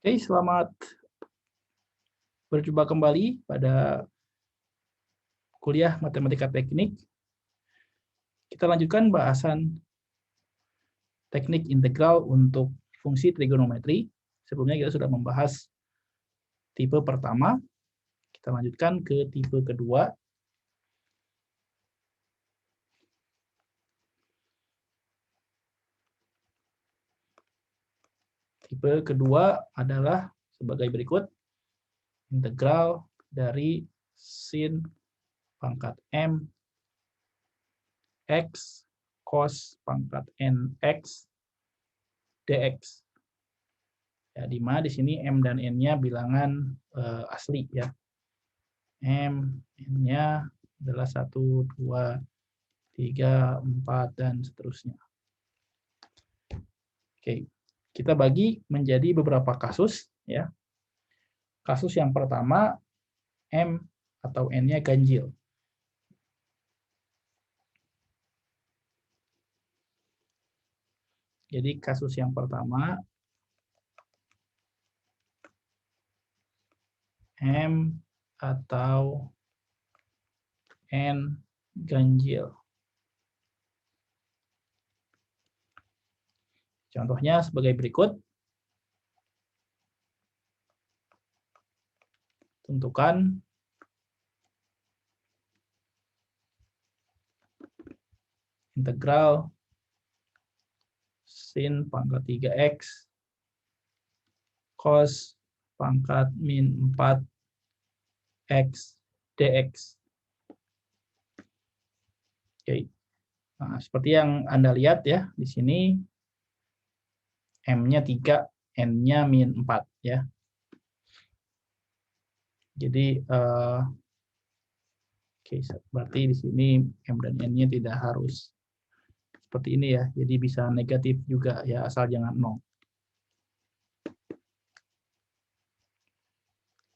Oke, selamat berjumpa kembali pada kuliah Matematika Teknik. Kita lanjutkan bahasan teknik integral untuk fungsi trigonometri. Sebelumnya kita sudah membahas tipe pertama. Kita lanjutkan ke tipe kedua. Tipe kedua adalah sebagai berikut. Integral dari sin pangkat M X cos pangkat NX dx. Ya, di mana di sini M dan N-nya bilangan asli ya. M, N-nya adalah 1, 2, 3, 4, dan seterusnya. Oke, kita bagi menjadi beberapa kasus ya. Kasus yang pertama, M atau N-nya ganjil. Jadi kasus yang pertama, M atau N ganjil. Contohnya sebagai berikut. Tentukan integral sin pangkat 3x cos pangkat min 4x dx. Oke. Nah, seperti yang Anda lihat ya, di sini M-nya 3, N-nya min 4 ya. Jadi oke, berarti di sini M dan N-nya tidak harus seperti ini ya. Jadi bisa negatif juga ya, asal jangan 0.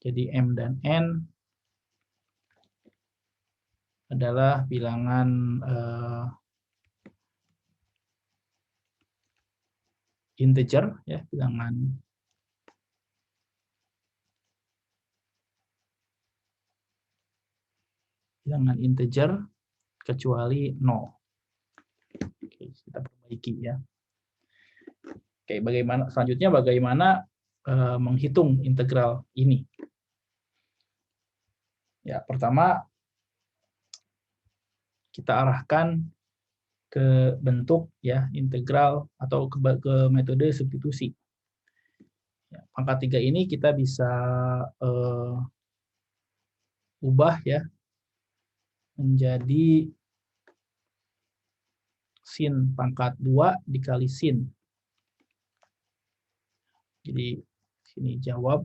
Jadi M dan N adalah bilangan integer ya, bilangan integer kecuali 0. Oke, kita perbaiki ya. Oke, bagaimana menghitung integral ini? Ya, pertama kita arahkan ke bentuk ya integral atau ke metode substitusi. Ya, pangkat 3 ini kita bisa ubah ya menjadi sin pangkat 2 dikali sin. Jadi sini jawab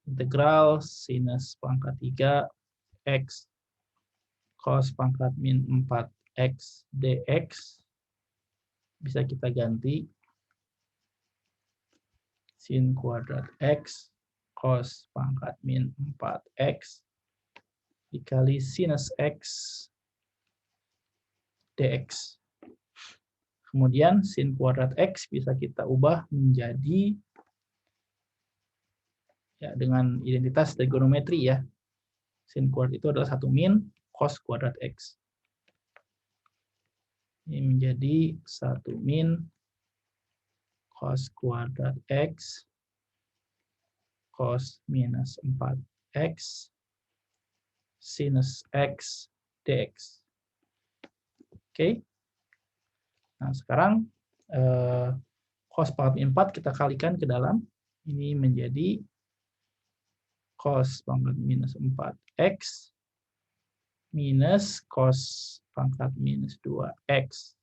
integral sinus pangkat 3 x cos pangkat min 4x dx bisa kita ganti sin kuadrat x cos pangkat min 4x dikali sinus x dx. Kemudian sin kuadrat x bisa kita ubah menjadi ya dengan identitas trigonometri ya. Sin kuadrat itu adalah 1 min cos kuadrat x. Ini menjadi 1 min cos kuadrat x cos minus 4x sinus x dx. Oke. Nah, sekarang cos pangkat 4 kita kalikan ke dalam. Ini menjadi cos pangkat minus 4x minus cos pangkat minus 2x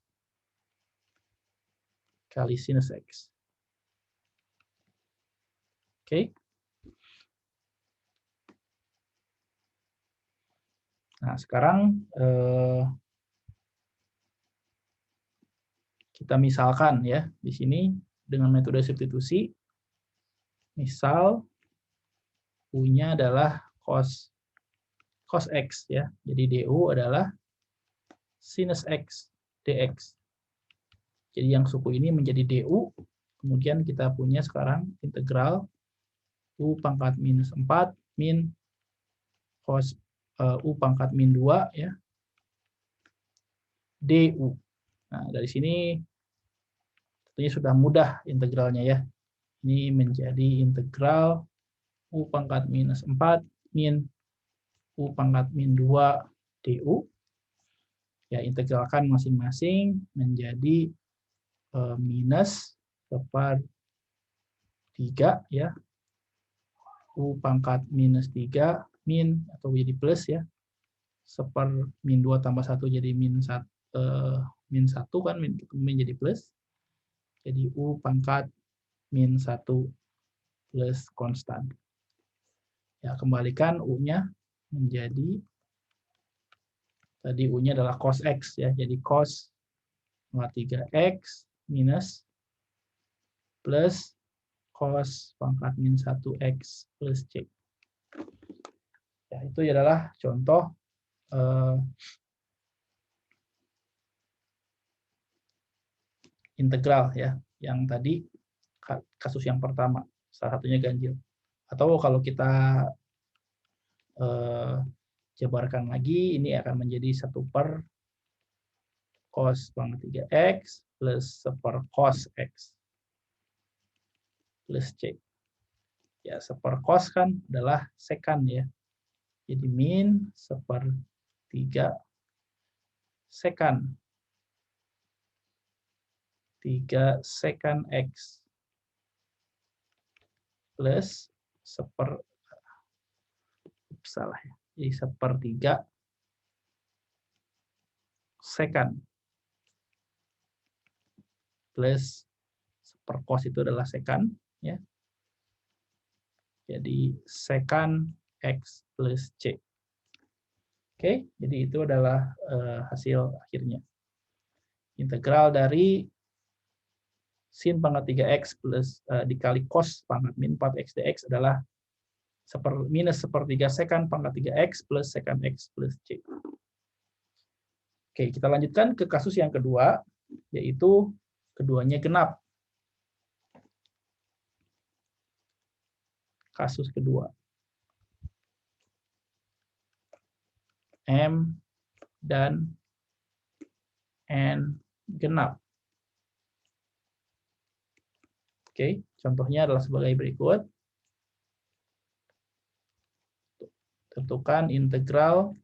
kali sinus x. Oke. Nah, sekarang kita misalkan ya di sini dengan metode substitusi. Misal U-nya adalah cos cos X ya. Jadi DU adalah sinus X dx. Jadi yang suku ini menjadi DU, kemudian kita punya sekarang integral U pangkat minus 4 min cos U pangkat min 2 ya, DU. Nah, dari sini tentunya sudah mudah integralnya ya. Ini menjadi integral U pangkat minus 4 min U pangkat min 2 DU. Ya, integralkan masing-masing menjadi minus seper 3 ya. U pangkat minus 3 min atau jadi plus ya. Seper min 2 tambah 1 jadi min 1 kan min jadi plus. Jadi U pangkat min 1 plus konstan. Ya, kembalikan U-nya menjadi tadi U-nya adalah cos X ya. Jadi cos 3X minus plus cos pangkat min 1X plus C. Ya, itu adalah contoh integral ya. Yang tadi kasus yang pertama, salah satunya ganjil. Atau kalau kita jabarkan lagi, ini akan menjadi 1 per cos pangkat 3X plus 1 per cos X plus C. Ya, 1 per cos kan adalah secant ya. Jadi min 1 per 3 secant. 3 secant X plus 1 per salah ya. Jadi 1 per 3 secant plus 1 per cos itu adalah secant ya. Jadi secant X plus C. Oke, jadi itu adalah hasil akhirnya. Integral dari sin pangkat 3X plus dikali cos pangkat min 4X dx adalah minus 1/3 secant pangkat 3X plus secant X plus C. Oke, kita lanjutkan ke kasus yang kedua, yaitu keduanya genap. Kasus kedua. M dan N genap. Oke, contohnya adalah sebagai berikut. Tentukan integral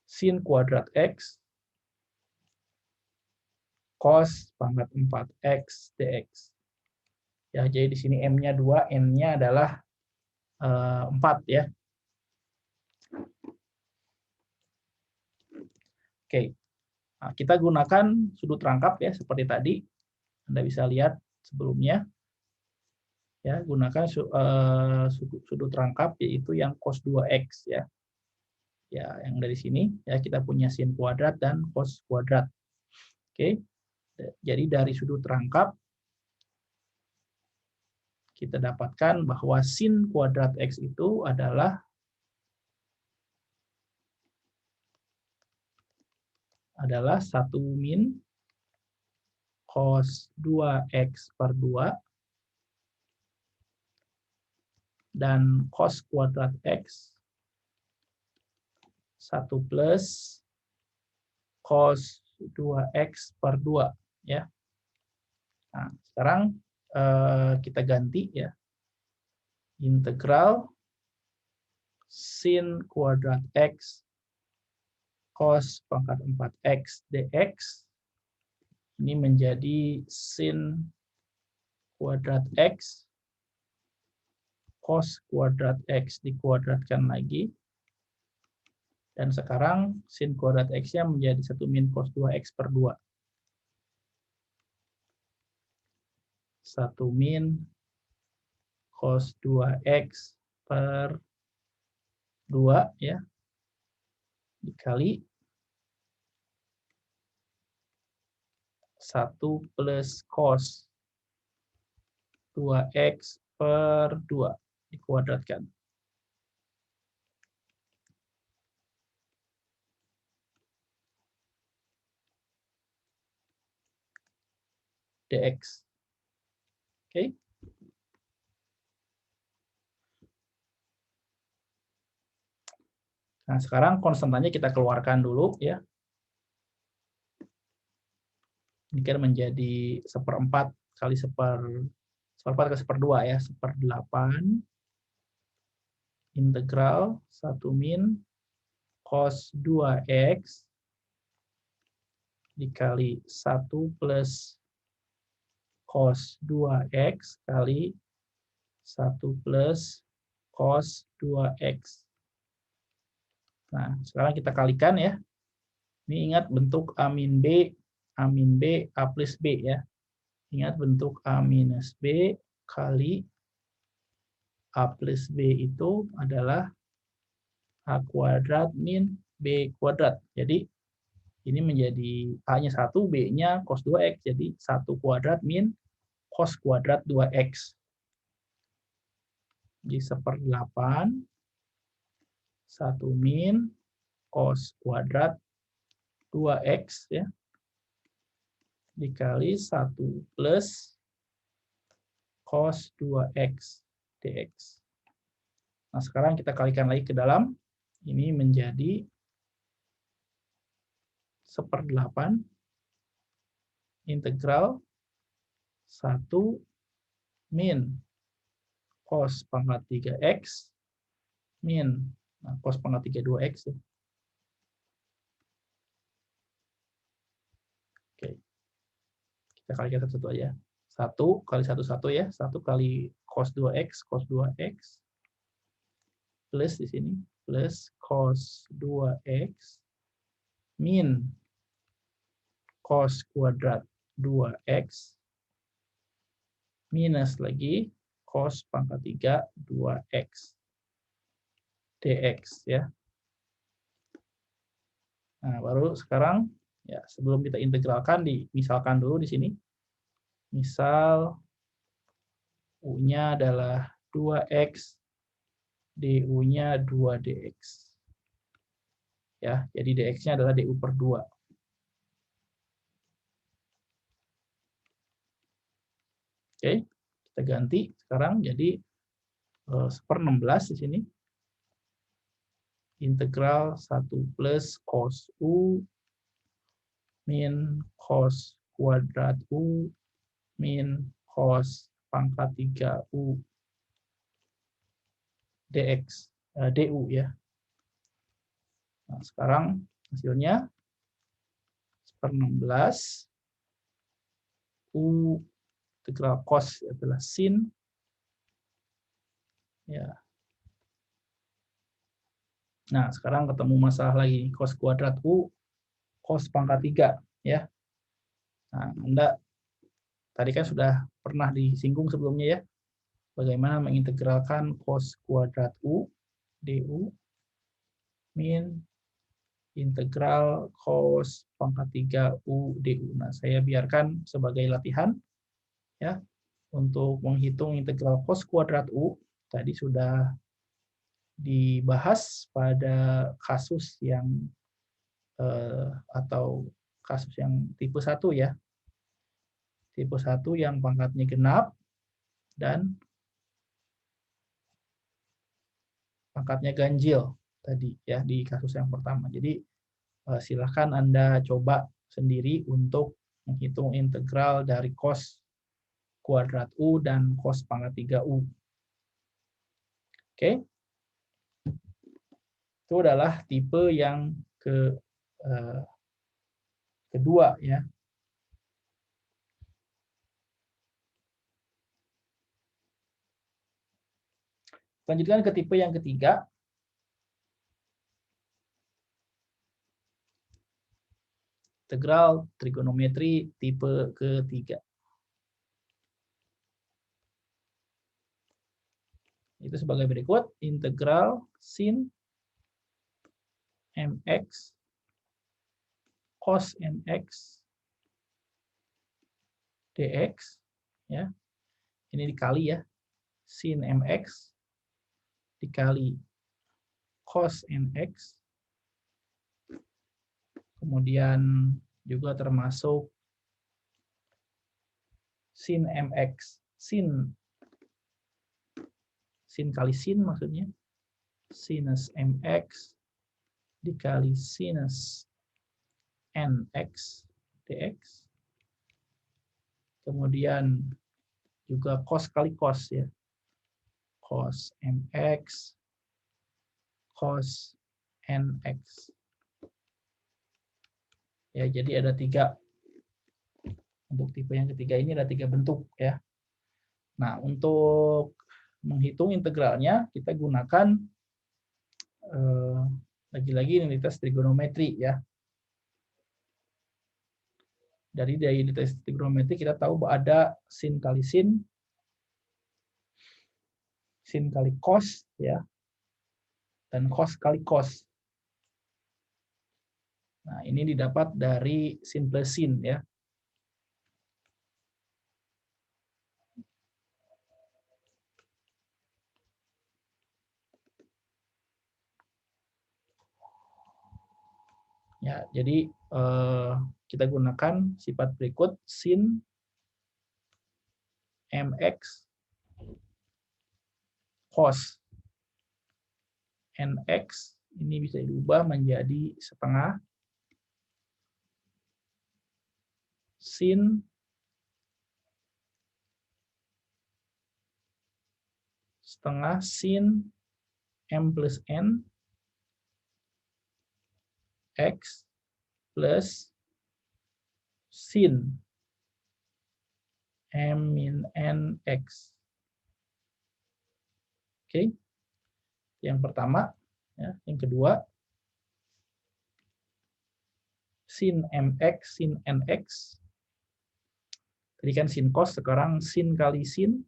sin kuadrat X cos pangkat 4X dx. Ya, jadi di sini M-nya 2, N-nya adalah 4 ya. Oke, nah, kita gunakan sudut rangkap ya, seperti tadi. Anda bisa lihat sebelumnya. Ya, gunakan sudut rangkap, yaitu yang cos 2X ya. Ya, yang dari sini ya kita punya sin kuadrat dan cos kuadrat. Oke, jadi dari sudut rangkap, kita dapatkan bahwa sin kuadrat X itu adalah adalah 1 min cos 2X per 2 dan cos kuadrat X 1 plus cos 2X per 2 ya. Nah, sekarang kita ganti ya. Integral sin kuadrat X cos pangkat 4X dx ini menjadi sin kuadrat X cos kuadrat X dikuadratkan lagi. Dan sekarang sin kuadrat X-nya menjadi 1 min cos 2X per 2. 1 min cos 2X per 2 ya. Dikali 1 plus cos 2x per 2 dikuadratkan. dx. Oke. Nah, sekarang konstantannya kita keluarkan dulu ya. Ini kan menjadi 1/4 kali 1/4 ke 1/2 ya, 1/8 integral 1 min cos 2x dikali 1 plus cos 2x kali 1 plus cos 2x. Nah, sekarang kita kalikan ya. Ini ingat bentuk A min B, A min B, A plus B ya. Ingat bentuk A minus B kali A plus B itu adalah A kuadrat min B kuadrat. Jadi ini menjadi A-nya 1, B-nya cos 2x. Jadi 1 kuadrat min cos kuadrat 2x. Jadi 1/8 1 min cos kuadrat 2x ya dikali 1 plus cos 2x dx. Nah, sekarang kita kalikan lagi ke dalam. Ini menjadi 1/8 integral 1 min cos pangkat 3x min cos pangkat 3 2x ya. Oke. Kita kalikan satu-satu aja. 1 kali 1 1 ya. 1 kali cos 2x plus di sini plus cos 2x min cos kuadrat 2x minus lagi cos pangkat 3 2x dx ya. Nah, baru sekarang ya sebelum kita integralkan dimisalkan dulu di sini. Misal U-nya adalah 2x, du-nya 2 dx. Ya, jadi dx-nya adalah du per 2. Oke, kita ganti sekarang jadi 1/16 di sini. Integral 1 plus cos U min cos kuadrat U min cos pangkat 3U dx, du ya. Nah, sekarang hasilnya 1/16 U integral cos adalah sin ya. Nah, sekarang ketemu masalah lagi cos kuadrat U cos pangkat 3 ya. Nah, Anda tadi kan sudah pernah disinggung sebelumnya ya. Bagaimana mengintegralkan cos kuadrat U du min integral cos pangkat 3 U du. Nah, saya biarkan sebagai latihan ya untuk menghitung integral cos kuadrat U. Tadi sudah dibahas pada kasus yang atau kasus yang tipe 1 ya. Tipe 1 yang pangkatnya genap dan pangkatnya ganjil tadi ya di kasus yang pertama. Jadi silakan Anda coba sendiri untuk menghitung integral dari cos kuadrat U dan cos pangkat 3U. Oke. Itu adalah tipe yang kedua ya. Lanjutkan ke tipe yang ketiga. Integral trigonometri tipe ketiga. Itu sebagai berikut, integral sin mx cos mx dx ya ini dikali ya, sin mx dikali cos nx, kemudian juga termasuk sin mx, sin kali sin maksudnya, sinus mx dikali sinus nx dx, kemudian juga cos kali cos ya, cos mx cos nx. Ya, jadi ada 3. Untuk tipe yang ketiga ini ada 3 bentuk ya. Nah, untuk menghitung integralnya kita gunakan lagi-lagi unitas trigonometri ya. Dari unitas trigonometri kita tahu bahwa ada sin kali sin kali cos ya, dan cos kali cos. Nah, ini didapat dari sin plus sin ya. Ya, jadi kita gunakan sifat berikut sin mx cos nx ini bisa diubah menjadi setengah sin m plus n x plus sin m min n x. Oke. Yang pertama ya, yang kedua sin mx sin nx. Tadi kan sin cos, sekarang sin kali sin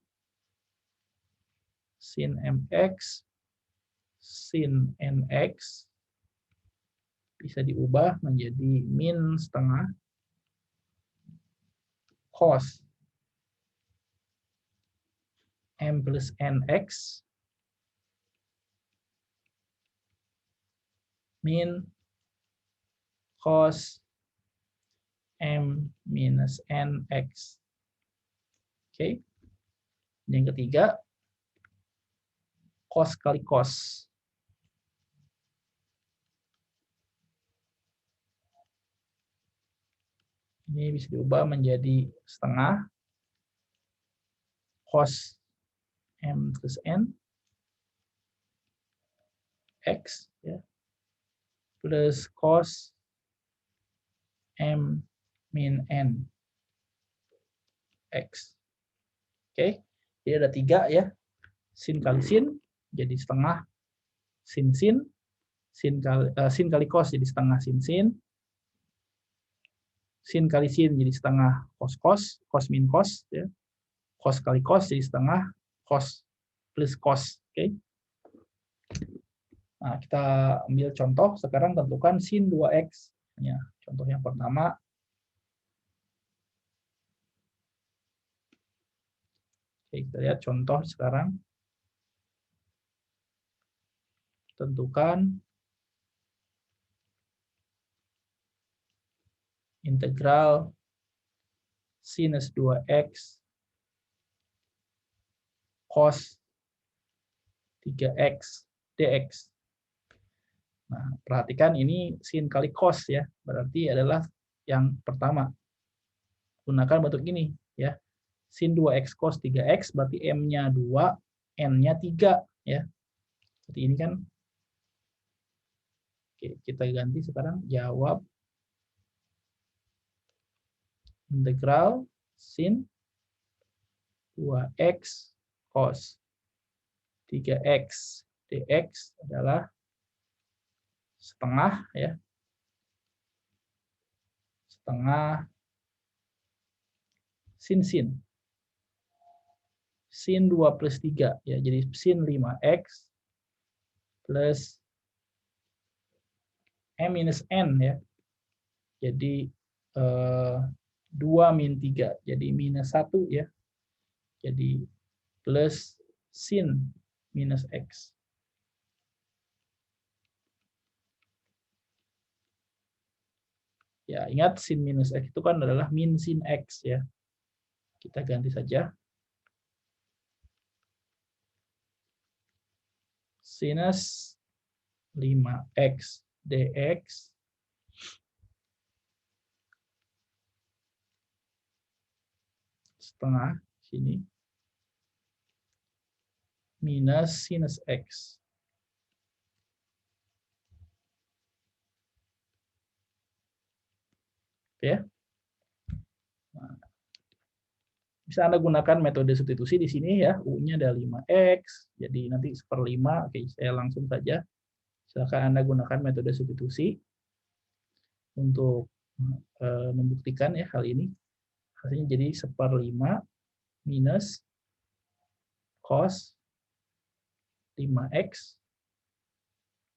mx sin nx bisa diubah menjadi min setengah cos m plus nx min cos m minus nx. Oke. Yang ketiga, cos kali cos. Ini bisa diubah menjadi setengah cos m plus n x ya, plus cos m min n x. Oke, jadi ada 3 ya. Sin kali sin jadi setengah sin sin, sin kali cos jadi setengah sin sin, sin kali sin jadi setengah cos cos, cos min cos ya. Cos kali cos jadi setengah cos plus cos. Oke. Nah, kita ambil contoh sekarang, tentukan sin 2x. Ya, contoh yang pertama. Oke, kita lihat contoh sekarang. Tentukan integral sinus 2x cos 3x dx. Nah, perhatikan ini sin kali cos ya, berarti adalah yang pertama. Gunakan bentuk ini ya. Sin 2x cos 3x berarti m-nya 2, n-nya 3 ya. Seperti ini kan. Oke, kita ganti sekarang, jawab integral sin 2x cos 3x dx adalah setengah ya, setengah sin 2 plus 3 ya, jadi sin 5x plus m minus n ya, jadi 2 min 3 jadi minus 1 ya, Jadi plus sin minus X. Ya, ingat sin minus X itu kan adalah min sin X ya. Kita ganti saja. Sinus 5X dx setengah sini minus sinus X. Ya. Nah, bisa Anda gunakan metode substitusi di sini ya. U-nya ada 5X, jadi nanti 1/5. Oke, saya langsung saja. Silakan Anda gunakan metode substitusi untuk membuktikan ya hal ini. Hasilnya jadi 1/5 minus cos 5X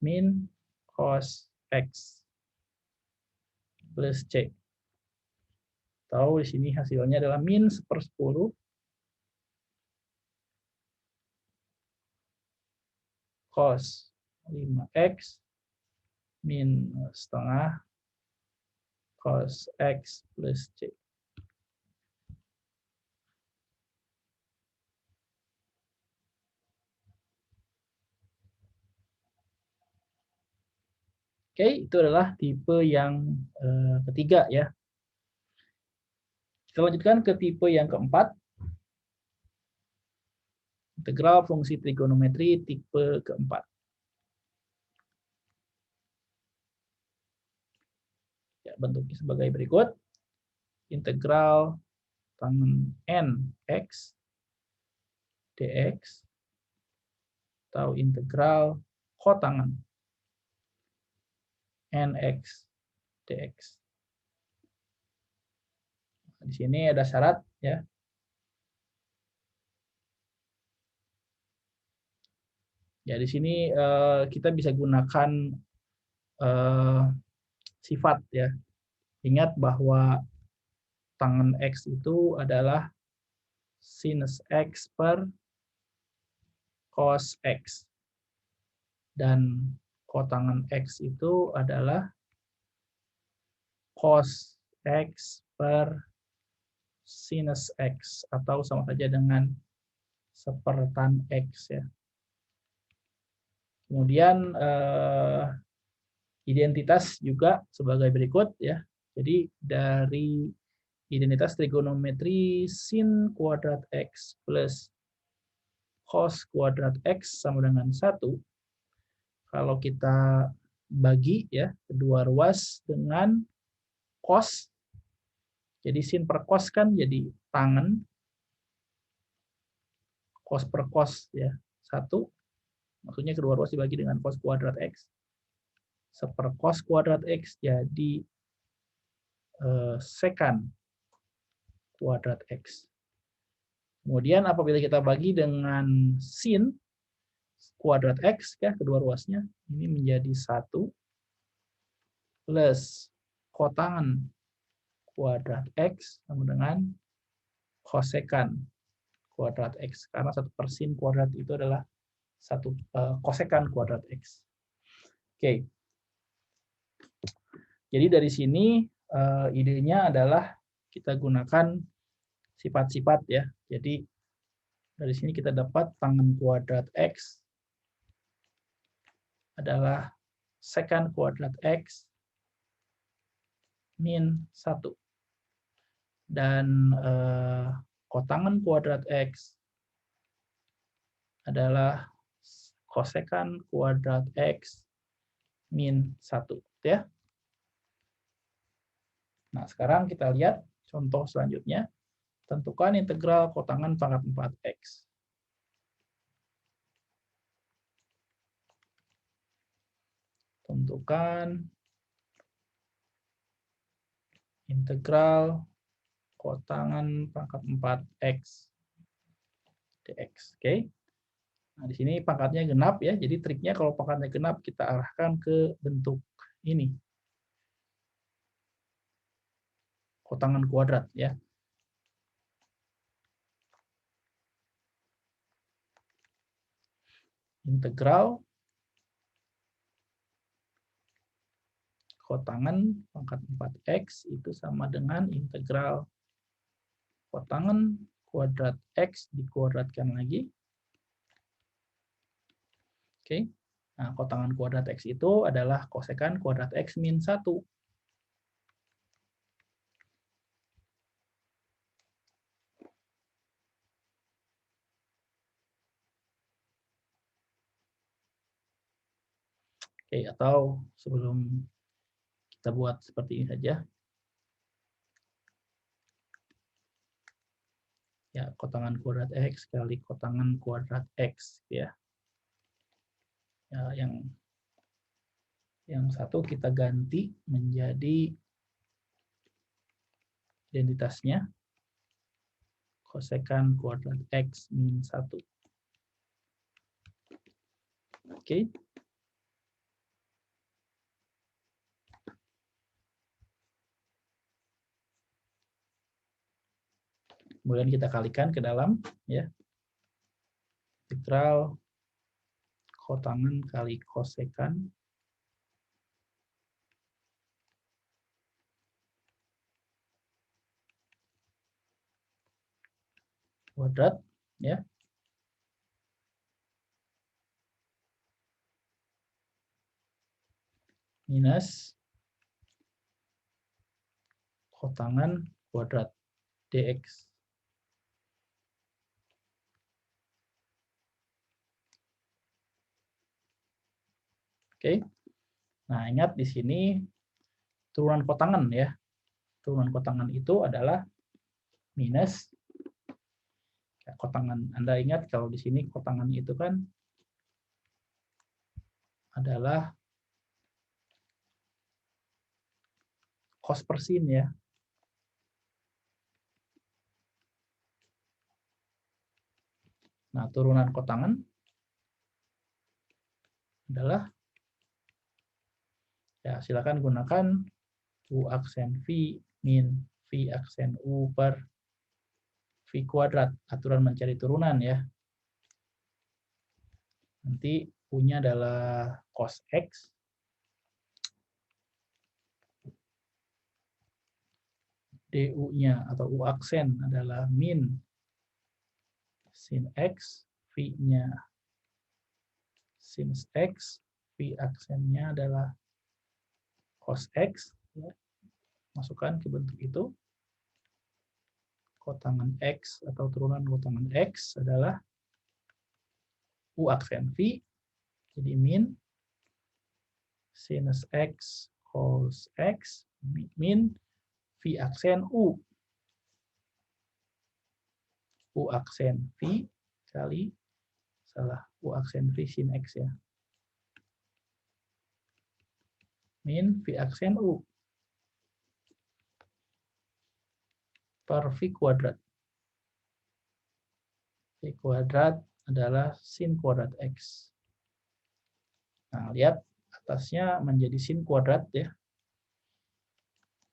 min cos X plus C. Tahu di sini hasilnya adalah min 1/10 cos 5X min setengah cos X plus C. Oke, itu adalah tipe yang ketiga ya. Kita lanjutkan ke tipe yang keempat. Integral fungsi trigonometri tipe keempat. Ya, bentuknya sebagai berikut. Integral tangen n x dx atau integral kotangen nx dx. Di sini ada syarat ya. Ya di sini kita bisa gunakan sifat ya. Ingat bahwa tangen x itu adalah sinus x per cos x. Dan kotangen x itu adalah cos x per sinus x atau sama saja dengan sepertan x ya. Kemudian identitas juga sebagai berikut ya. Jadi dari identitas trigonometri sin kuadrat x plus cos kuadrat x sama dengan 1. Kalau kita bagi ya kedua ruas dengan cos, jadi sin per cos kan jadi tangen, cos per cos ya 1, maksudnya kedua ruas dibagi dengan cos kuadrat x. Seper cos kuadrat x jadi secant kuadrat x. Kemudian apabila kita bagi dengan sin kuadrat x ya kedua ruasnya, ini menjadi 1 plus kotangen kuadrat x sama dengan kosekan kuadrat x, karena 1/sin kuadrat itu adalah 1 kosekan kuadrat x. Oke. Jadi dari sini idenya adalah kita gunakan sifat-sifat ya. Jadi dari sini kita dapat tangen kuadrat x adalah secant kuadrat x min 1. Dan kotangen kuadrat x adalah kosekan kuadrat x min 1 ya. Nah, sekarang kita lihat contoh selanjutnya. Tentukan integral kotangen pangkat 4x. Tentukan integral kotangen pangkat 4x dx. Oke. Nah, di sini pangkatnya genap ya. Jadi triknya kalau pangkatnya genap kita arahkan ke bentuk ini. Kotangen kuadrat ya. integral kotangan pangkat 4x itu sama dengan integral kotangan kuadrat x dikuadratkan lagi. Oke. Nah, kotangan kuadrat x itu adalah kosekan kuadrat x min 1. Oke, atau sebelum kita buat seperti ini saja. Ya, kotangan kuadrat x kali kotangan kuadrat x ya. Ya, yang satu kita ganti menjadi identitasnya kosekan kuadrat x min 1. Oke. Kemudian kita kalikan ke dalam ya. Integral kotangan kali kosekan kuadrat ya. Minus kotangan kuadrat dx. Oke. Nah, ingat di sini turunan kotangan ya. Turunan kotangan itu adalah minus kotangan. Anda ingat kalau di sini kotangan itu kan adalah cos per sin ya. Nah, turunan kotangan adalah ya silakan gunakan U aksen V min V aksen U per V kuadrat. Aturan mencari turunan ya. Nanti U-nya adalah cos X. DU-nya atau U aksen adalah min sin X. V-nya sin X. V aksennya adalah cos X. Ya. Masukkan ke bentuk itu. Kotangan X atau turunan kotangan X adalah U aksen V. Jadi min sinus X cos X min V aksen U. U aksen V kali U aksen V sin X ya. Min V aksen U per V kuadrat. V kuadrat adalah sin kuadrat X. Nah, lihat atasnya menjadi sin kuadrat ya.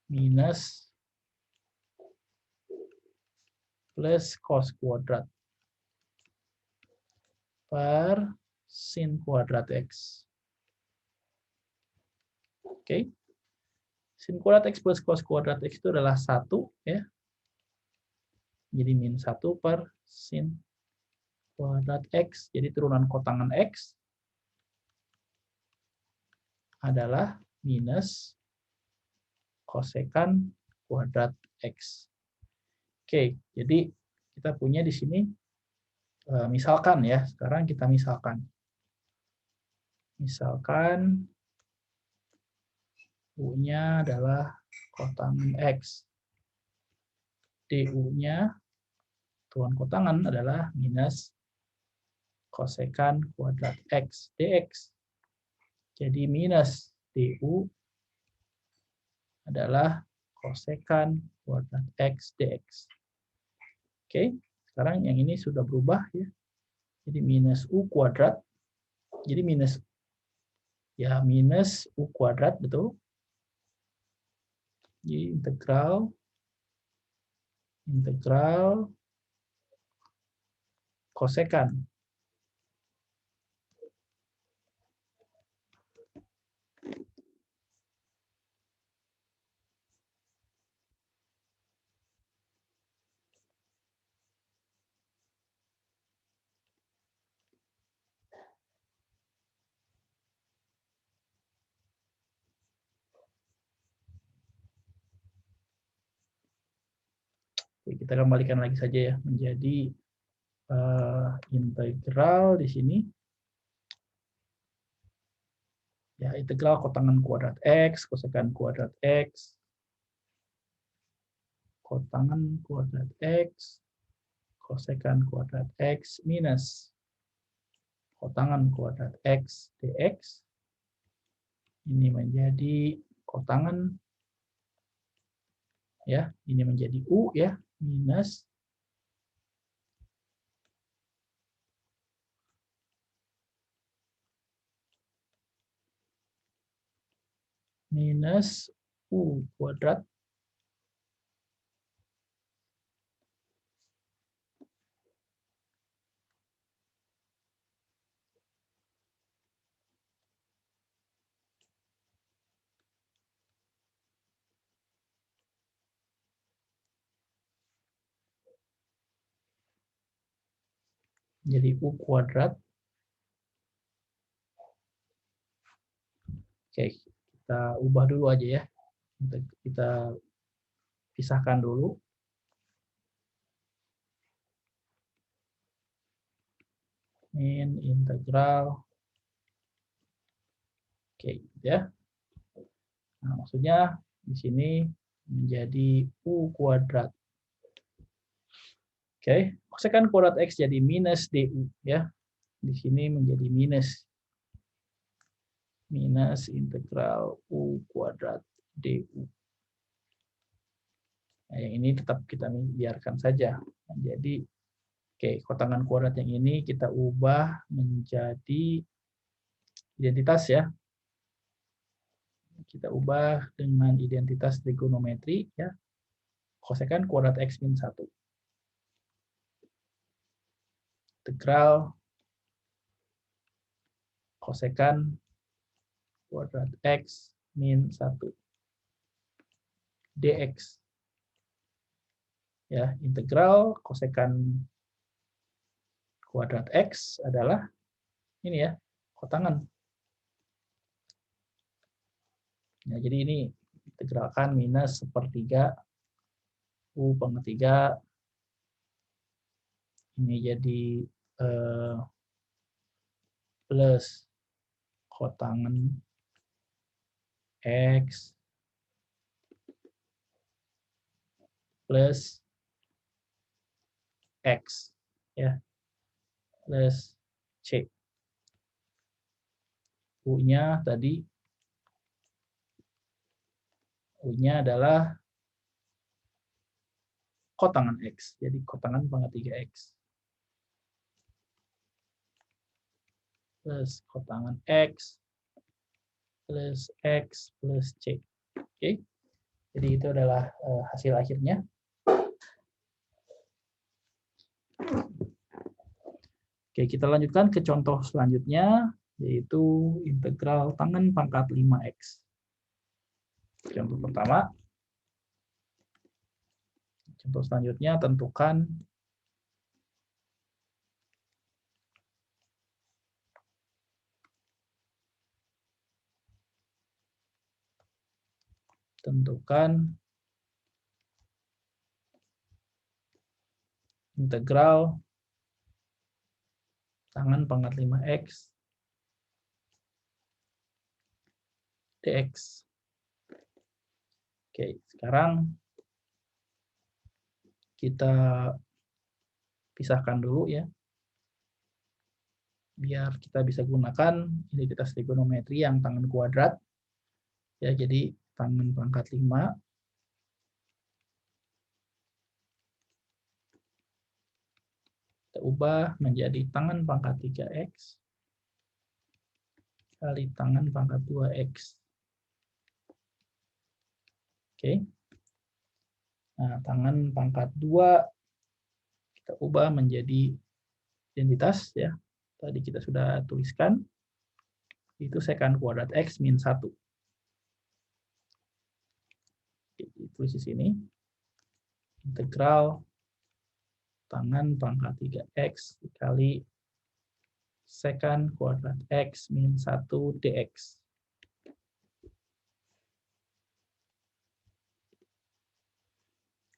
Minus plus cos kuadrat per sin kuadrat X. Oke. Sin kuadrat X plus cos kuadrat X itu adalah 1 ya. Jadi min 1 per sin kuadrat X. Jadi turunan kotangan X adalah minus kosekan kuadrat X. Oke, jadi kita punya di sini misalkan ya, sekarang kita misalkan. Misalkan U-nya adalah kotangan X. DU-nya, turunan kotangan adalah minus kosekan kuadrat X dx. Jadi minus DU adalah kosekan kuadrat X dx. Oke, sekarang yang ini sudah berubah ya. Jadi minus U kuadrat. Jadi minus U kuadrat betul. Jadi integral kosekan Oke, kita kembalikan lagi saja ya menjadi integral di sini. Ya, integral kotangan kuadrat X, kosekan kuadrat X, kotangan kuadrat X, kosekan kuadrat X minus kotangan kuadrat X dx. Ini menjadi kotangan, ya, ini menjadi U ya, minus U kuadrat jadi U kuadrat. Oke, kita ubah dulu aja ya. Kita pisahkan dulu. Min integral. Oke, ya. Nah, maksudnya di sini menjadi U kuadrat. Oke, kosekan kuadrat X jadi minus DU ya. Di sini menjadi minus integral U kuadrat DU. Nah, yang ini tetap kita biarkan saja. Nah, jadi, oke, kotangan kuadrat yang ini kita ubah menjadi identitas ya. Kita ubah dengan identitas trigonometri ya. Kosekan kuadrat X min 1. Integral kosekan kuadrat X min 1 dx. Ya, integral kosekan kuadrat X adalah ini ya, kotangan. Ya, jadi ini integralkan minus sepertiga U pangkat 3. Ini jadi plus kotangan X plus X ya, plus C. U-nya tadi, U-nya adalah kotangan X, jadi kotangan pangkat 3X. Plus kotangan X plus X plus C. Oke, jadi itu adalah hasil akhirnya. Oke, kita lanjutkan ke contoh selanjutnya, yaitu integral tangen pangkat 5X. Contoh pertama. Contoh selanjutnya, tentukan integral tangen pangkat 5X dx. Oke, sekarang kita pisahkan dulu ya, biar kita bisa gunakan identitas trigonometri yang tangen kuadrat. Ya, jadi tangen pangkat 5 kita ubah menjadi tangen pangkat 3X kali tangen pangkat 2X. Oke. Nah, tangen pangkat 2 kita ubah menjadi identitas ya. Tadi kita sudah tuliskan. Itu sekan kuadrat X min 1. Tulis di sini. Integral tangen pangkat 3X dikali sekan kuadrat X min 1 dx.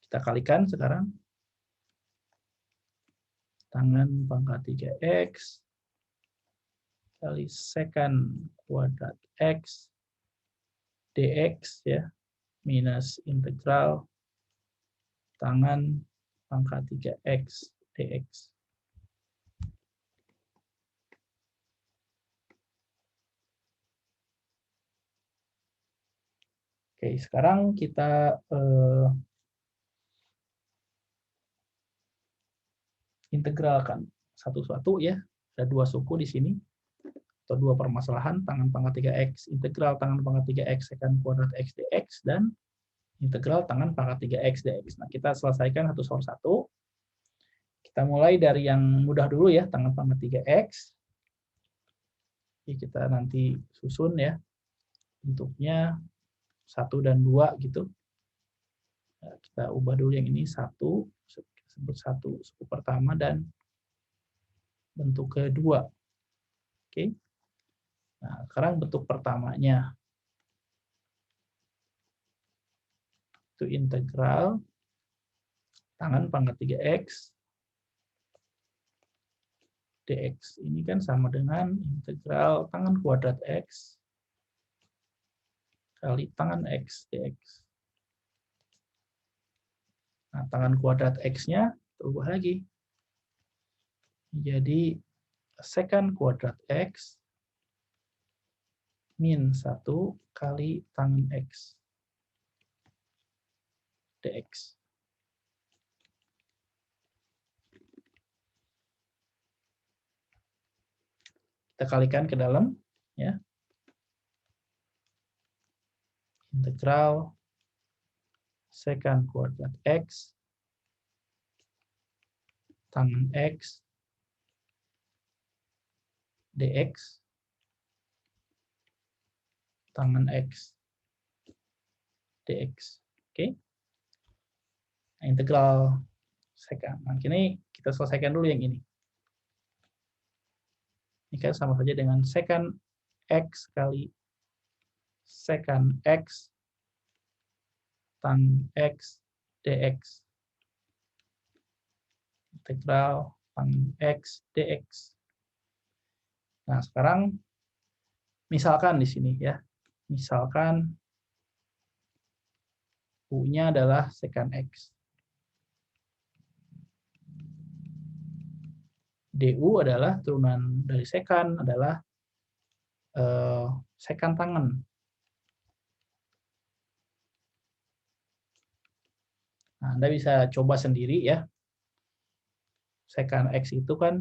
Kita kalikan sekarang. Tangan pangkat 3x kali secant kuadrat x dx ya, minus integral tangan pangkat 3x dx. Oke, sekarang kita integralkan satu-satu ya. Ada dua suku di sini, atau dua permasalahan, tangan pangkat 3x, integral tangan pangkat 3x secant kuadrat x dx, dan integral tangan pangkat 3x dx. Nah, kita selesaikan satu per satu. Kita mulai dari yang mudah dulu ya, tangan pangkat 3x. Jadi kita nanti susun ya, bentuknya 1 dan 2 gitu. Nah, kita ubah dulu yang ini 1, sebut 1 suku pertama, dan bentuk kedua. Oke. Nah, sekarang bentuk pertamanya. Itu integral tangan pangkat 3x dx. Ini kan sama dengan integral tangan kuadrat x kali tangan x dx. Nah, tangan kuadrat x-nya ubah lagi. Jadi secant kuadrat x min 1 kali tangan x dx. Kita kalikan ke dalam ya. Integral secant kuadrat x tangan x dx tangan x dx. Oke. Nah, integral secant. Nah, ini kita selesaikan dulu yang ini. Ini kan sama saja dengan secant x kali secant x tan x dx. Integral tan x dx. Nah, sekarang misalkan di sini ya. Misalkan U-nya adalah secant x. DU adalah turunan dari secant, adalah secant tangan. Nah, Anda bisa coba sendiri ya. Secant x itu kan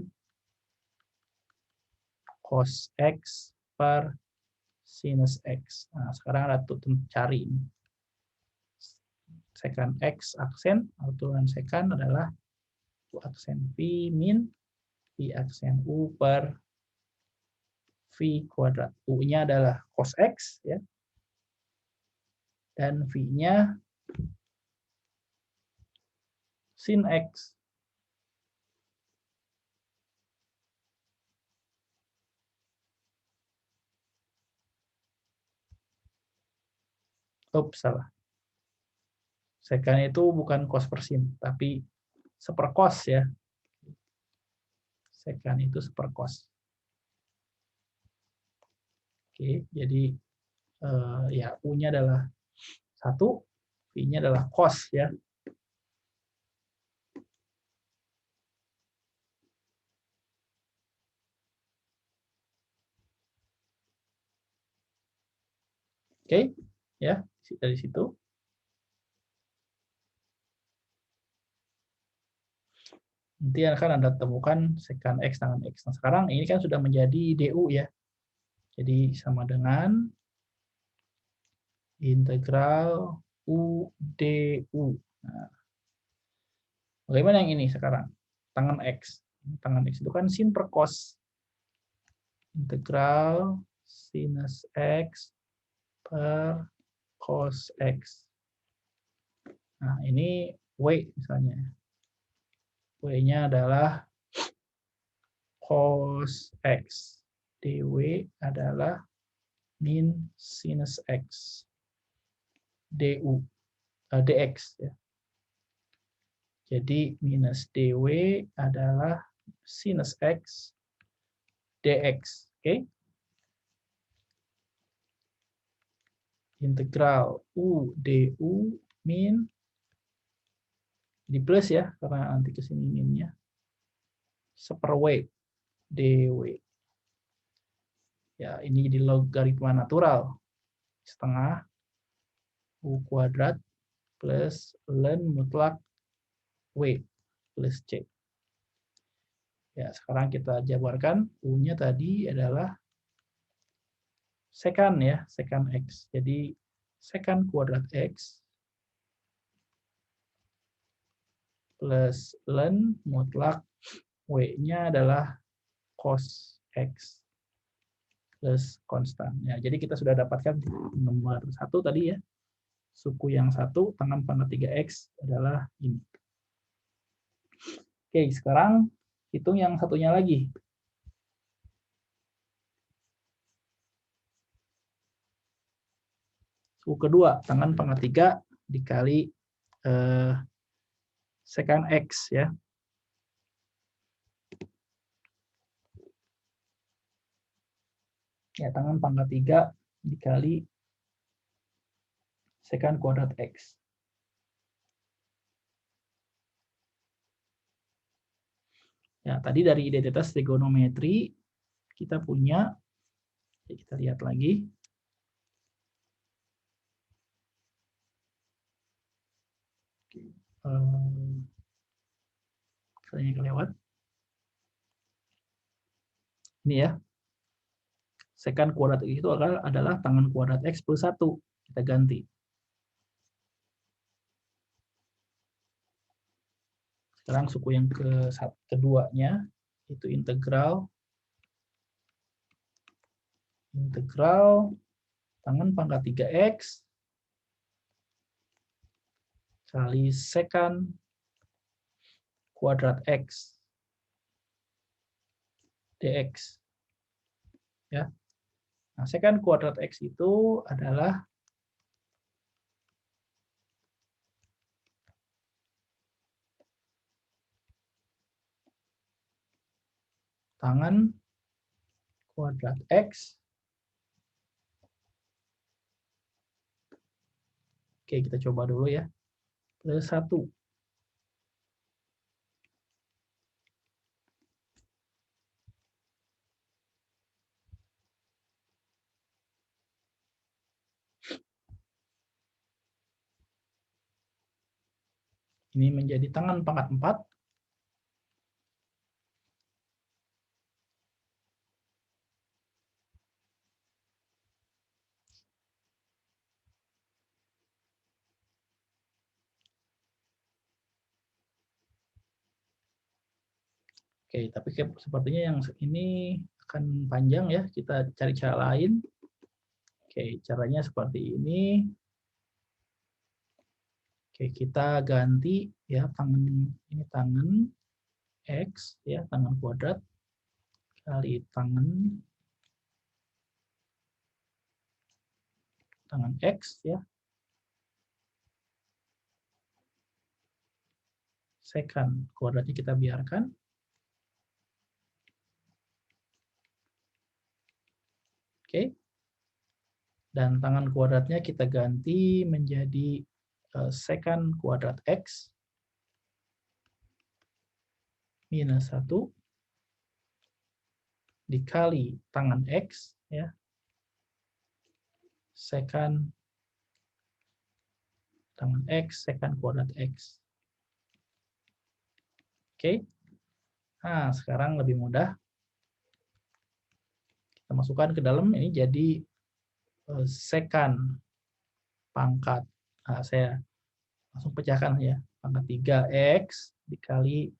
cos x per sinus x. Nah, sekarang Anda cari ini. Secant x aksen, atau turunan secant adalah U aksen V min V aksen U per V kuadrat. U-nya adalah cos X, ya. Dan V-nya sin X. Salah. Secant itu bukan cos per sin, tapi sepercos ya. Secant itu sepercos. Oke, jadi ya U-nya adalah 1, V-nya adalah cos ya. Oke, ya, dari situ. Nanti akan Anda temukan secant X tangan X. Nah, sekarang ini kan sudah menjadi DU ya. Jadi sama dengan integral U DU. Nah, bagaimana yang ini sekarang? Tangan X. Tangan X itu kan sin per cos. Integral sinus X per cos X. Nah, ini W misalnya. W-nya adalah cos X. DW adalah min sinus X. DU, DX. Ya. Jadi minus dw adalah sinus x dx. Oke. Integral u du min di plus ya, karena nanti ke sini minnya. Seper w dw. Ya, ini jadi logaritma natural. Setengah u kuadrat plus ln mutlak w plus c. Ya, sekarang kita jabarkan. U-nya tadi adalah sekan ya, sekan x. Jadi sekan kuadrat x plus ln mutlak w-nya adalah cos x plus konstan. Ya, jadi kita sudah dapatkan nomor 1 tadi ya. Suku yang 1 tangan pangkat 3x adalah ini. Oke, sekarang hitung yang satunya lagi. Suku kedua, tangan pangkat 3 dikali sekan x ya. Ya, tangan pangkat 3 dikali sekan kuadrat x. Ya, tadi dari identitas trigonometri kita punya, kita lihat lagi. Kayaknya kelewat. Ini ya. Sekan kuadrat x itu adalah tangan kuadrat x plus 1. Kita ganti. Sekarang suku yang keduanya itu integral tangan pangkat 3x kali sekan kuadrat x dx. Ya. Nah, sekan kuadrat x itu adalah tangan kuadrat x. Oke, kita coba dulu ya. Plus 1. Ini menjadi tangan pangkat 4. Oke, tapi sepertinya yang ini akan panjang ya. Kita cari cara lain. Oke, caranya seperti ini. Oke, kita ganti ya tangan ini tangan x ya, tangan kuadrat kali tangan x ya. Sekan kuadratnya kita biarkan. Oke. Dan tangan kuadratnya kita ganti menjadi sekan kuadrat x minus 1 dikali tangan x ya, sekan tangan x sekan kuadrat x. Oke. Nah, sekarang lebih mudah. Kita masukkan ke dalam, ini jadi sekan pangkat. Nah, saya langsung pecahkan ya. Pangkat 3x dikali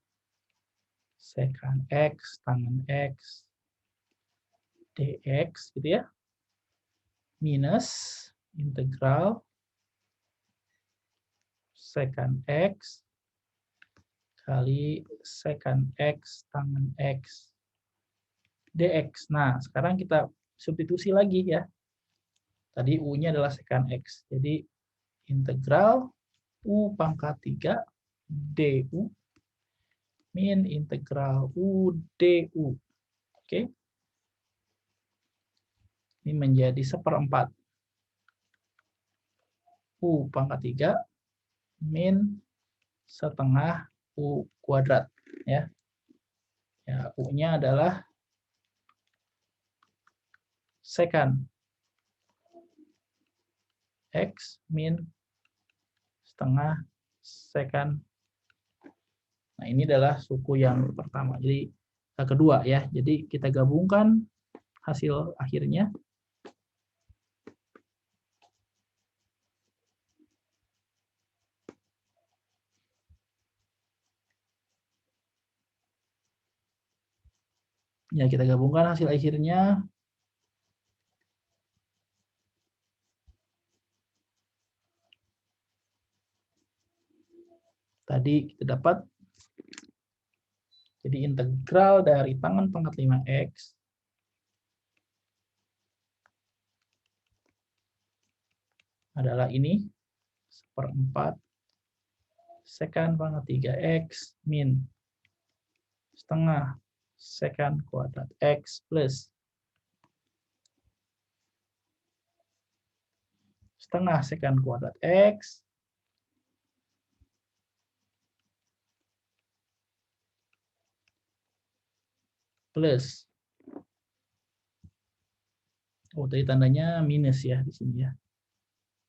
sekan x tangan x dx gitu ya. Minus integral sekan x kali sekan x tangan x dx. Nah, sekarang kita substitusi lagi ya. Tadi U-nya adalah sekan x. Jadi integral U pangkat 3 du min integral u du. Oke. Ini menjadi 1/4 u pangkat 3 min setengah u kuadrat ya. Ya, u-nya adalah secant x min setengah secant. Nah, ini adalah suku yang pertama. Jadi kedua ya. Jadi kita gabungkan hasil akhirnya. Ya, kita gabungkan hasil akhirnya. Tadi kita dapat, jadi integral dari tangan pangkat 5x adalah ini, 1/4 secant pangkat 3x min setengah secant kuadrat x plus setengah secant kuadrat x plus, oh tadi tandanya minus ya di sini ya,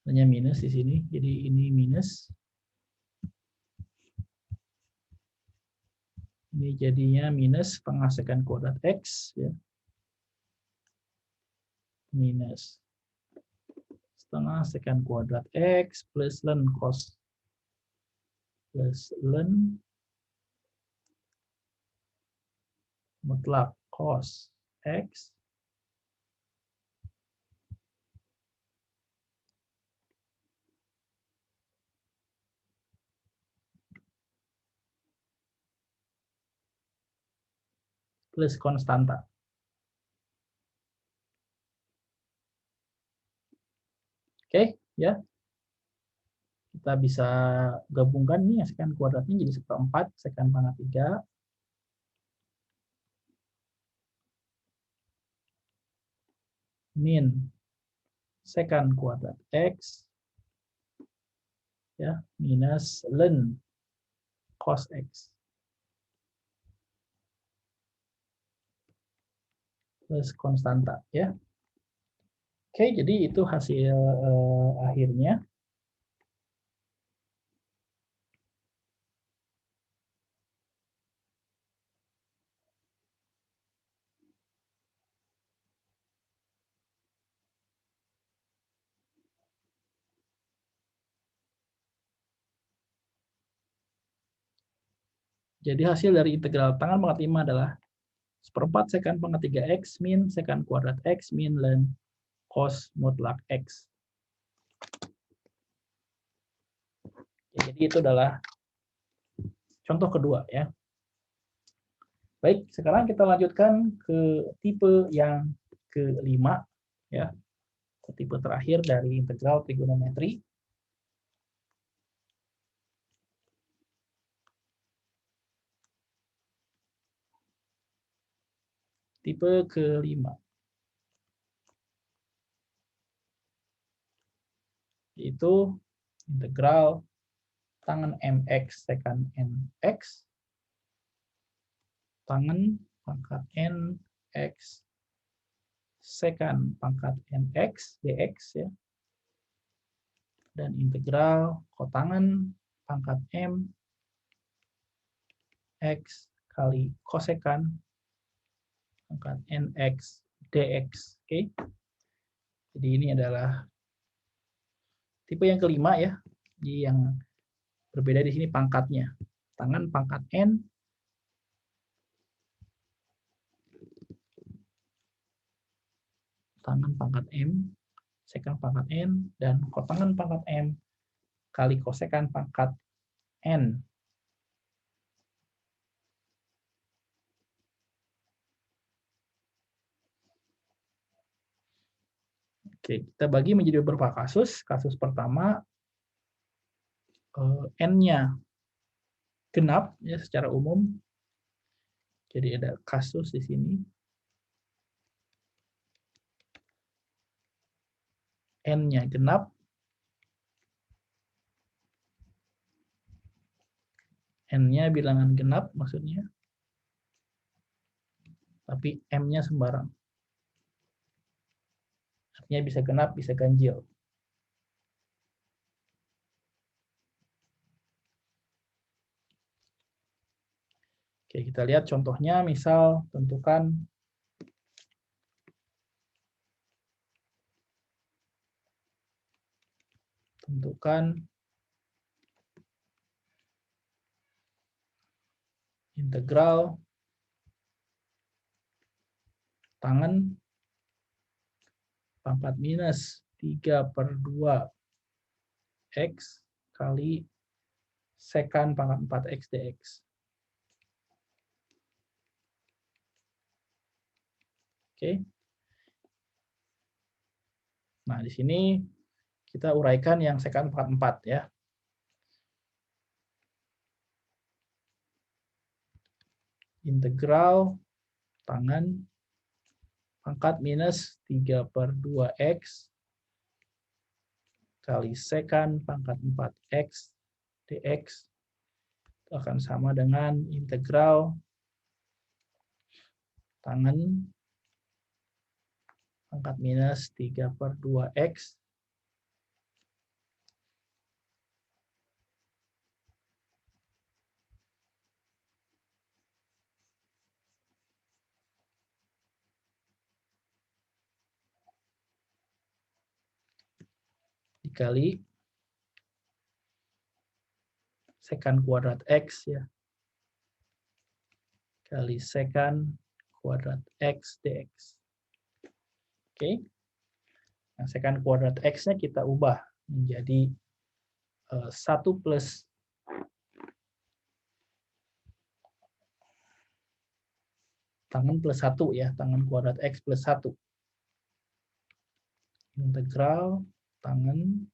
tandanya minus di sini, jadi ini minus, ini jadinya minus setengah secant kuadrat x ya, minus setengah secant kuadrat x plus ln cos plus ln mutlak cos x plus konstanta. Oke, ya. Kita bisa gabungkan nih ya, secant kuadratnya jadi 1/4 secant pangkat 3 min secant kuadrat x ya minus ln cos x plus konstanta ya. Oke, jadi itu hasil akhirnya. Jadi hasil dari integral tangan pangkat 5 adalah 1/4 secant pangkat 3x min secant kuadrat x min ln cos mutlak x. Ya, jadi itu adalah contoh kedua ya. Baik, sekarang kita lanjutkan ke tipe yang kelima ya. Ke tipe terakhir dari integral trigonometri. Tipe kelima. Yaitu integral tangen mx secant nx tangen pangkat n x secant pangkat nx dx ya, dan integral kotangen pangkat m x kali kosekan pangkat nx dx. Oke. Jadi ini adalah tipe yang kelima ya. Jadi yang berbeda di sini pangkatnya. Tangan pangkat n tangan pangkat m, secant pangkat n, dan kotangan pangkat m kali kosekan pangkat n. Oke, kita bagi menjadi beberapa kasus. Kasus pertama, n-nya genap ya secara umum. Jadi ada kasus di sini. N-nya genap. N-nya bilangan genap maksudnya. Tapi M-nya sembarang. Artinya bisa genap, bisa ganjil. Oke, kita lihat contohnya, misal tentukan integral tangen pangkat minus 3/2 X kali sekan pangkat 4X dx. Oke. Nah, di sini kita uraikan yang sekan pangkat 4 ya. Integral tangen pangkat minus 3/2 X kali sekan pangkat 4X dx itu akan sama dengan integral tangen pangkat minus 3/2 X dikali sekan kuadrat X ya, kali sekan kuadrat X dx. Oke. Nah, sekan kuadrat X-nya kita ubah menjadi 1 plus tangen plus 1 ya, tangen kuadrat X plus 1. Integral tangen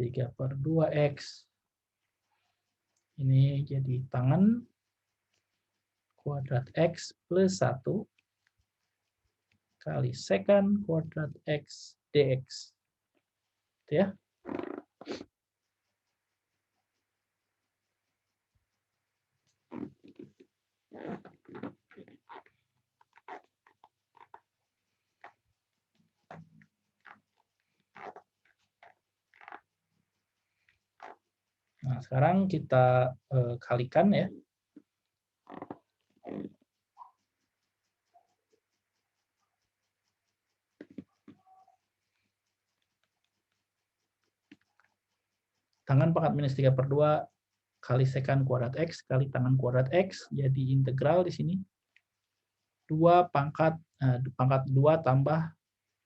3/2 X. Ini jadi tangen kuadrat X plus 1 kali sekan kuadrat X dx. Itu ya. Nah, sekarang kita kalikan ya. Tangen pangkat minus 3/2 kali sekan kuadrat X kali tangen kuadrat X, jadi integral di sini 2 pangkat 2 tambah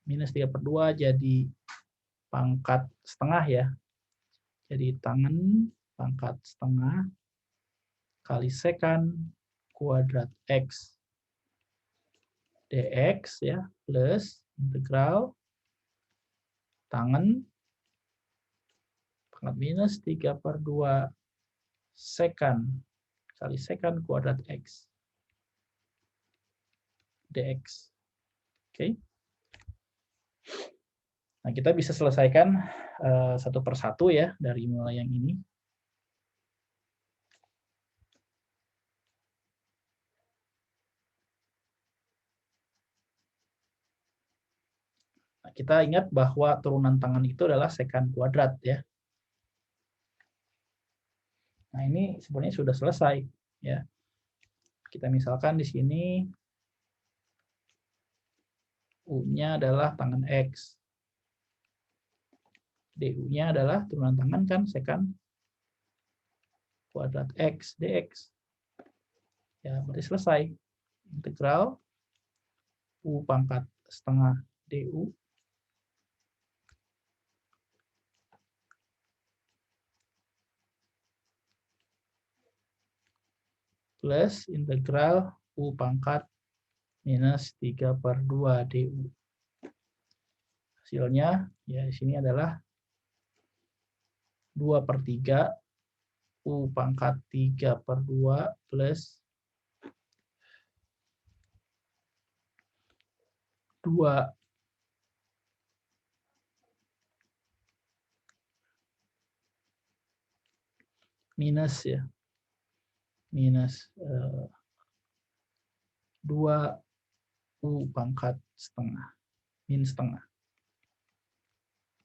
minus 3/2 jadi pangkat setengah ya. Jadi tangen pangkat setengah kali sekan kuadrat X dx ya, plus integral tangen pangkat minus 3/2 sekan kali sekan kuadrat X dx. Oke. Nah, kita bisa selesaikan satu persatu ya dari mulai yang ini. Nah, kita ingat bahwa turunan tangen itu adalah sekan kuadrat ya. Nah, ini sebenarnya sudah selesai ya. Kita misalkan di sini U-nya adalah tangen X. DU-nya adalah turunan tangen kan sekan kuadrat X dx. Ya, berarti selesai. Integral U pangkat setengah DU plus integral U pangkat minus 3/2 DU. Hasilnya ya di sini adalah 2/3 U pangkat 3/2 plus 2 minus ya, minus 2 U pangkat setengah, min setengah,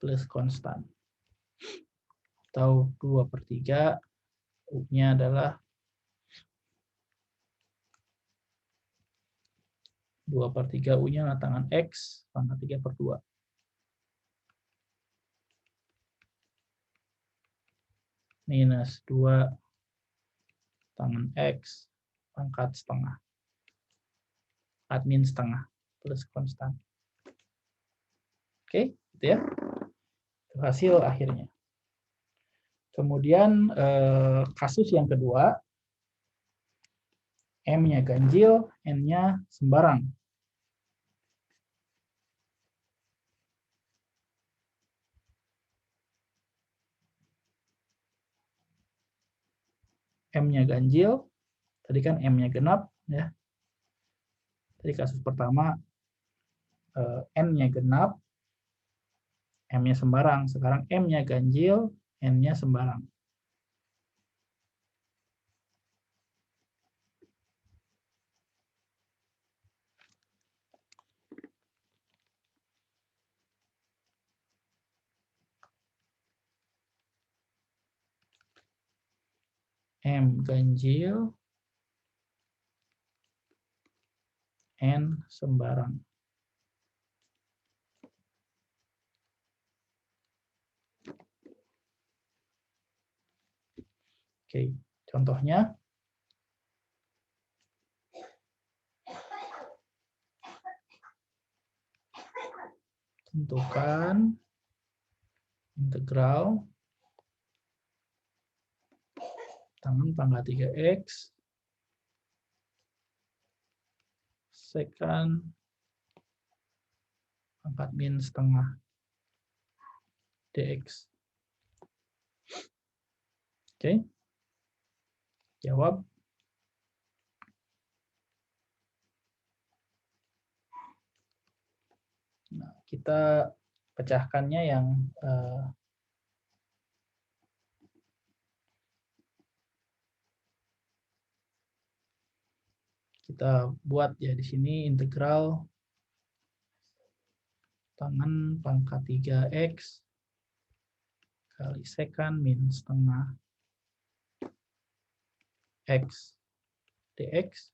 plus konstan. Atau 2/3, U-nya adalah 2/3 U-nya tangan X pangkat 3/2. Minus 2 tangan X pangkat setengah. Admin setengah plus konstan. Oke, gitu ya. Itu hasil akhirnya. Kemudian kasus yang kedua, M-nya ganjil, N-nya sembarang. M-nya ganjil, tadi kan M-nya genap, ya. Tadi kasus pertama N-nya genap, M-nya sembarang. Sekarang M-nya ganjil, N-nya sembarang. M ganjil, N sembarang. Oke, contohnya tentukan integral tangan pangkat 3x sekant pangkat min setengah dx. Oke, jawab. Nah, kita pecahkannya yang kita buat ya di sini integral tangan pangkat 3x kali sekant min setengah x dx.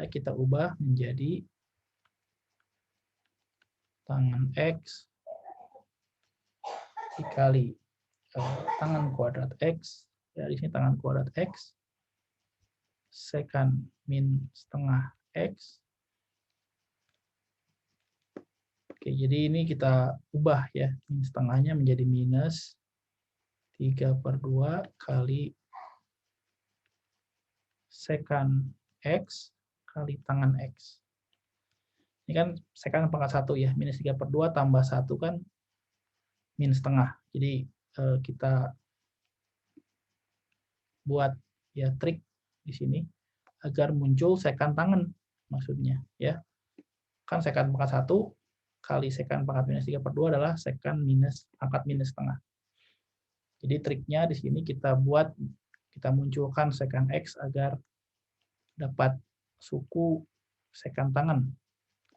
Ya, kita ubah menjadi tangan x dikali tangan kuadrat x, ya di sini tangan kuadrat x sekant min setengah x. Oke, jadi ini kita ubah ya, min setengahnya menjadi minus 3/2 kali sekant x kali tangan x. Ini kan sekant pangkat 1 ya, minus 3/2 tambah 1 kan min setengah. Jadi kita buat ya trik di sini agar muncul sekant tangan maksudnya ya. Kan sekant pangkat 1 kali sekant pangkat minus 3/2 adalah sekant minus pangkat minus setengah. Jadi triknya di sini kita munculkan sekant x agar dapat suku sekant tangan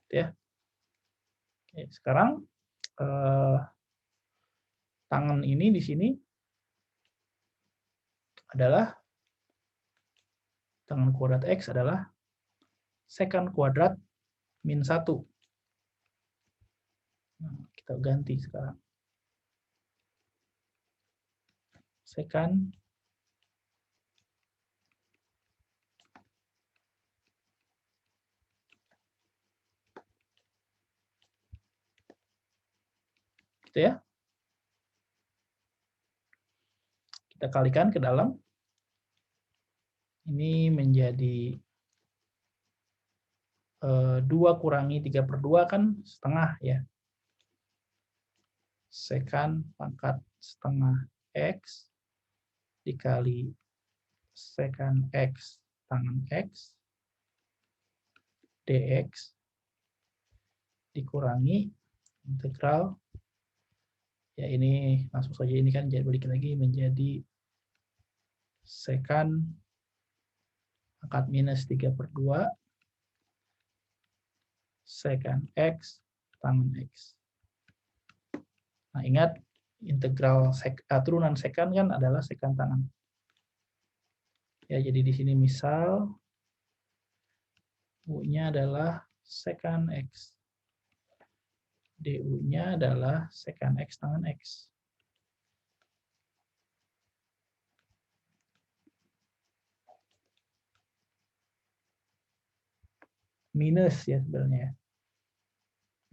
ya. Oke, sekarang tangan ini di sini adalah tangan kuadrat x adalah sekant kuadrat min 1. Nah, kita ganti sekarang. Sekant gitu ya. Kita kalikan ke dalam. Ini menjadi 2 kurangi 3/2 kan setengah ya. Sekant pangkat setengah x dikali secant X tangan X dx dikurangi integral, ya ini langsung saja ini kan jadi balik lagi menjadi secant pangkat minus 3/2 secant X tangan X. Nah, ingat integral turunan secant kan adalah secant tangan. Ya, jadi di sini misal U-nya adalah secant X. DU-nya adalah secant X tangan X. Minus ya sebenarnya.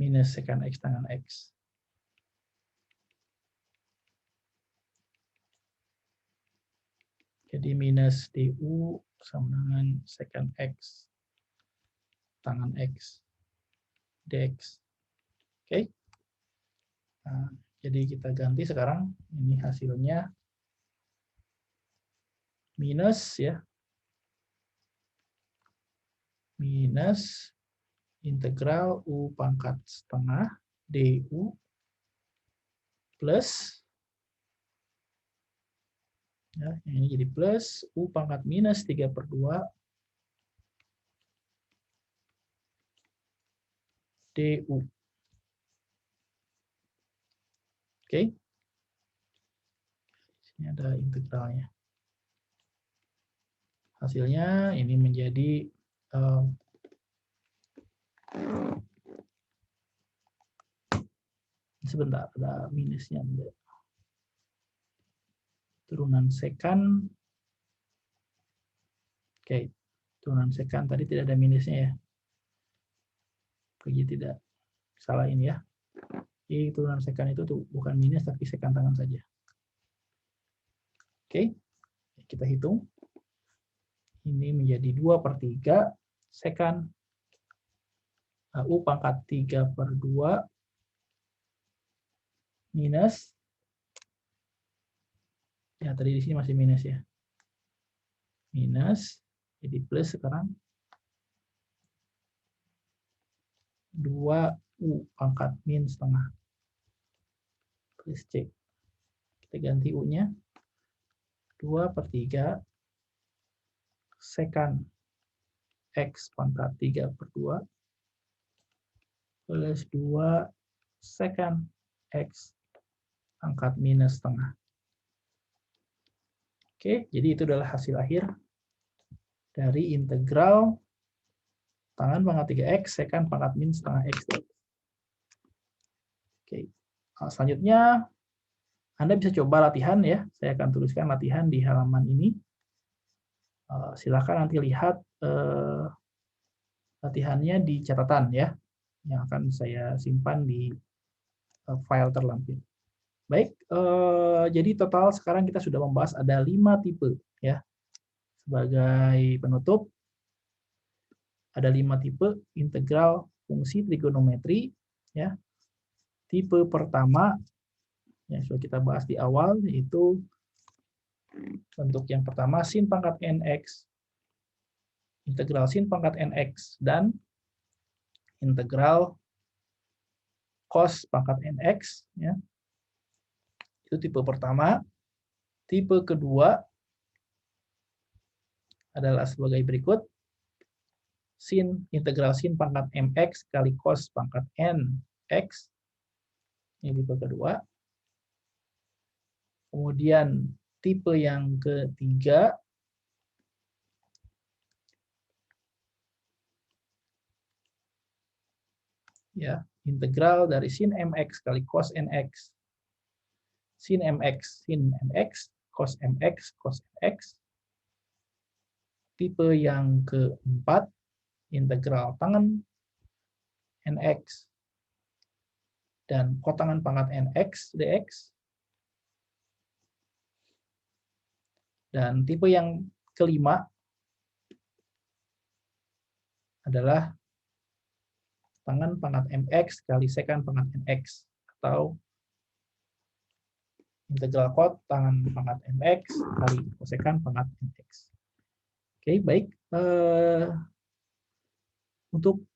Minus secant X tangan X. Jadi minus DU sama dengan secant X tangan X dx. Oke. Nah, jadi kita ganti sekarang, ini hasilnya minus ya. Minus integral U pangkat setengah DU plus, ya, ini jadi plus U pangkat minus 3/2 DU. Oke. Ini ada integralnya. Hasilnya ini menjadi sebentar, ada minusnya. Turunan secant. Oke, turunan secant tadi tidak ada minusnya ya. Oke, tidak salah ini ya. Jadi turunan secant itu tuh bukan minus tapi secant tangan saja. Oke, kita hitung. Ini menjadi 2/3 secant U pangkat 3/2 minus, ya tadi di sini masih minus ya, minus jadi plus sekarang 2U pangkat min setengah plus C. Kita ganti U-nya 2/3 secant X pangkat 3/2 plus 2 secant X pangkat minus setengah. Oke, jadi itu adalah hasil akhir dari integral tangan pangkat 3x secant pangkat min setengah x. Oke, selanjutnya Anda bisa coba latihan ya. Saya akan tuliskan latihan di halaman ini. Silakan nanti lihat latihannya di catatan ya, yang akan saya simpan di file terlampir. Baik, jadi total sekarang kita sudah membahas ada 5 tipe ya. Sebagai penutup, ada 5 tipe integral fungsi trigonometri ya. Tipe pertama yang sudah kita bahas di awal, yaitu bentuk yang pertama sin pangkat nx, integral sin pangkat nx, dan integral cos pangkat nx ya. Itu tipe pertama. Tipe kedua adalah sebagai berikut. Integral sin pangkat mx kali cos pangkat nx. Ini tipe kedua. Kemudian tipe yang ketiga ya, integral dari sin mx kali cos nx. Sin mx, cos mx, cos nx. Tipe yang keempat, integral tangan nx dan kotangan pangkat nx dx. Dan tipe yang kelima adalah tangan pangkat mx kali secant pangkat nx, atau integral kot tangan pangkat mx kali kosekan pangkat mx. Oke, baik. Untuk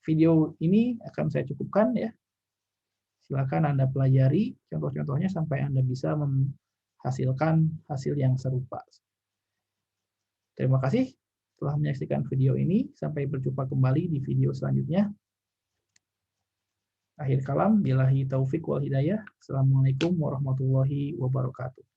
video ini akan saya cukupkan ya. Silakan Anda pelajari contoh-contohnya sampai Anda bisa menghasilkan hasil yang serupa. Terima kasih telah menyaksikan video ini. Sampai berjumpa kembali di video selanjutnya. Akhir kalam, billahi taufik wal hidayah. Assalamualaikum warahmatullahi wabarakatuh.